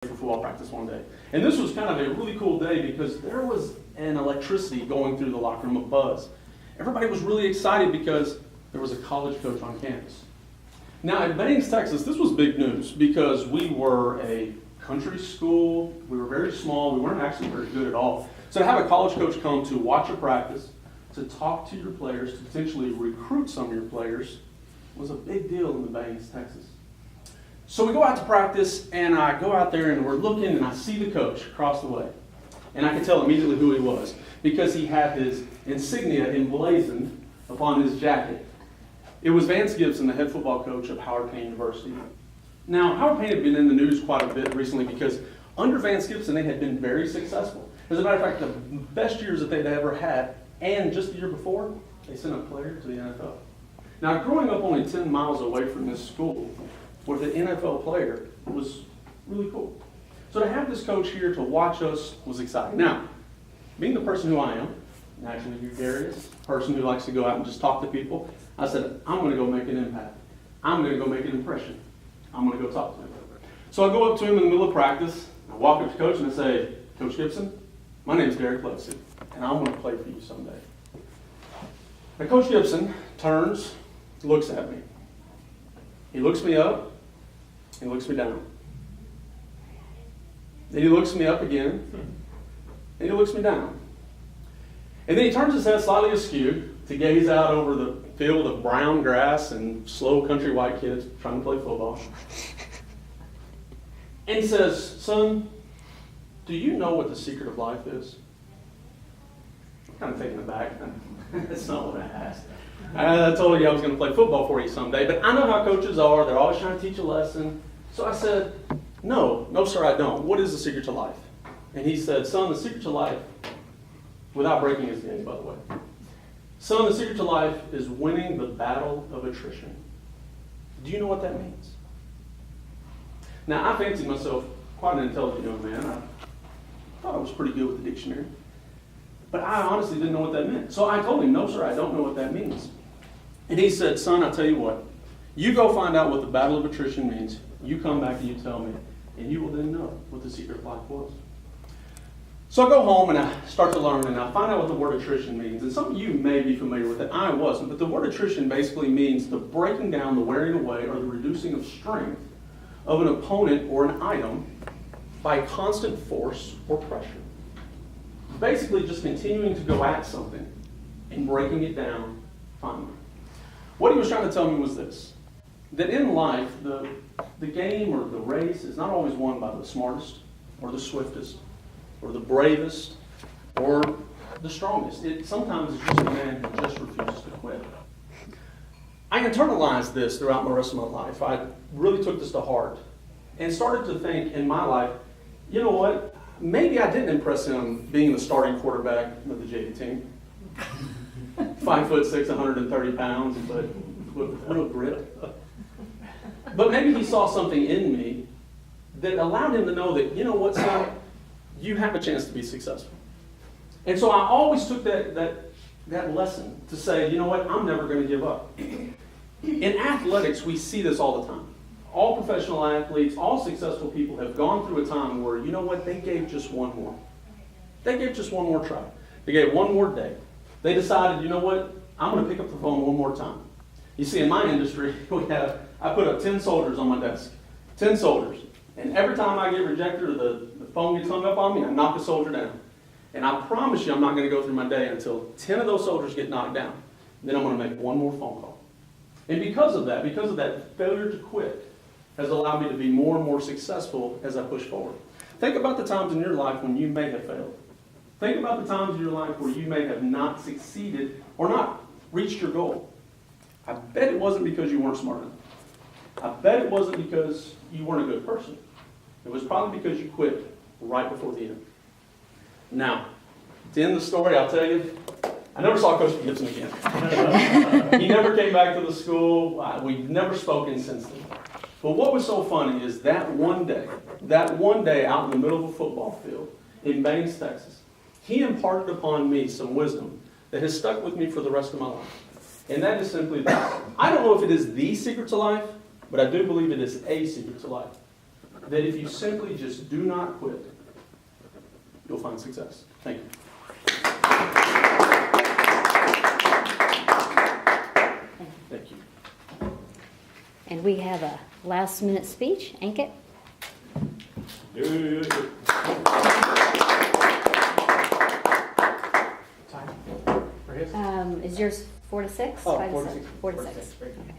for football practice one day. And this was kind of a really cool day because there was an electricity going through the locker room, a buzz. Everybody was really excited because there was a college coach on campus. Now in Bangs, Texas, this was big news because we were a country school. We were very small. We weren't actually very good at all. So to have a college coach come to watch a practice, to talk to your players, to potentially recruit some of your players, was a big deal in the Bangs, Texas. So we go out to practice, and I go out there, and we're looking, and I see the coach across the way. And I can tell immediately who he was because he had his insignia emblazoned upon his jacket. It was Vance Gibson, the head football coach of Howard Payne University. Now, Howard Payne had been in the news quite a bit recently because under Vance Gibson, they had been very successful. As a matter of fact, the best years that they'd ever had, and just the year before, they sent a player to the NFL. Now, growing up only 10 miles away from this school with an NFL player was really cool. So to have this coach here to watch us was exciting. Now, being the person who I am, naturally gregarious, person who likes to go out and just talk to people, I said, I'm going to go make an impact. I'm going to go make an impression. I'm going to go talk to him. So I go up to him in the middle of practice, I walk up to Coach and I say, Coach Gibson, my name is Derek Levinsay, and I want to play for you someday. Now Coach Gibson turns, looks at me. He looks me up, he looks me down. Then he looks me up again, and he looks me down. And then he turns his head slightly askew to gaze out over the field of brown grass and slow country white kids trying to play football. And he says, son, do you know what the secret of life is? I'm kind of taken aback. That's not what I asked. I told you I was going to play football for you someday, but I know how coaches are. They're always trying to teach a lesson. So I said, no, sir, I don't. What is the secret to life? And he said, son, the secret to life, without breaking his game, by the way. Son, the secret to life is winning the battle of attrition. Do you know what that means? Now, I fancied myself quite an intelligent young man. I thought I was pretty good with the dictionary. But I honestly didn't know what that meant. So I told him, no, sir, I don't know what that means. And he said, son, I'll tell you what. You go find out what the battle of attrition means. You come back and you tell me. And you will then know what the secret of life was. So I go home and I start to learn and I find out what the word attrition means. And some of you may be familiar with it. I wasn't. But the word attrition basically means the breaking down, the wearing away, or the reducing of strength of an opponent or an item by constant force or pressure. Basically just continuing to go at something and breaking it down finally. What he was trying to tell me was this, that in life, the game or the race is not always won by the smartest or the swiftest or the bravest or the strongest. It sometimes is just a man who just refuses to quit. I internalized this throughout the rest of my life. I really took this to heart and started to think in my life, you know what? Maybe I didn't impress him being the starting quarterback of the JV team. 5'6", 130 pounds, but with real grit. But maybe he saw something in me that allowed him to know that, you know what, son, you have a chance to be successful. And so I always took that lesson to say, you know what, I'm never going to give up. In athletics, we see this all the time. All professional athletes, all successful people have gone through a time where, you know what, they gave just one more. They gave just one more try. They gave one more day. They decided, you know what, I'm going to pick up the phone one more time. You see, in my industry, I put up 10 soldiers on my desk. 10 soldiers. And every time I get rejected or the phone gets hung up on me, I knock a soldier down. And I promise you I'm not going to go through my day until 10 of those soldiers get knocked down. Then I'm going to make one more phone call. And because of that failure to quit, has allowed me to be more and more successful as I push forward. Think about the times in your life when you may have failed. Think about the times in your life where you may have not succeeded or not reached your goal. I bet it wasn't because you weren't smart enough. I bet it wasn't because you weren't a good person. It was probably because you quit right before the end. Now, to end the story, I'll tell you, I never saw Coach Gibson again. He never came back to the school. We've never spoken since then. But what was so funny is that one day out in the middle of a football field in Bangs, Texas, he imparted upon me some wisdom that has stuck with me for the rest of my life. And that is simply this. I don't know if it is the secret to life, but I do believe it is a secret to life. that if you simply just do not quit, you'll find success. Thank you. Thank you. And we have a last minute speech, Ankit. Time for his? Is yours 4 to 6? Oh, 5 to 4 to 7? 6. 4 to 4 to 6. 6, right. Okay.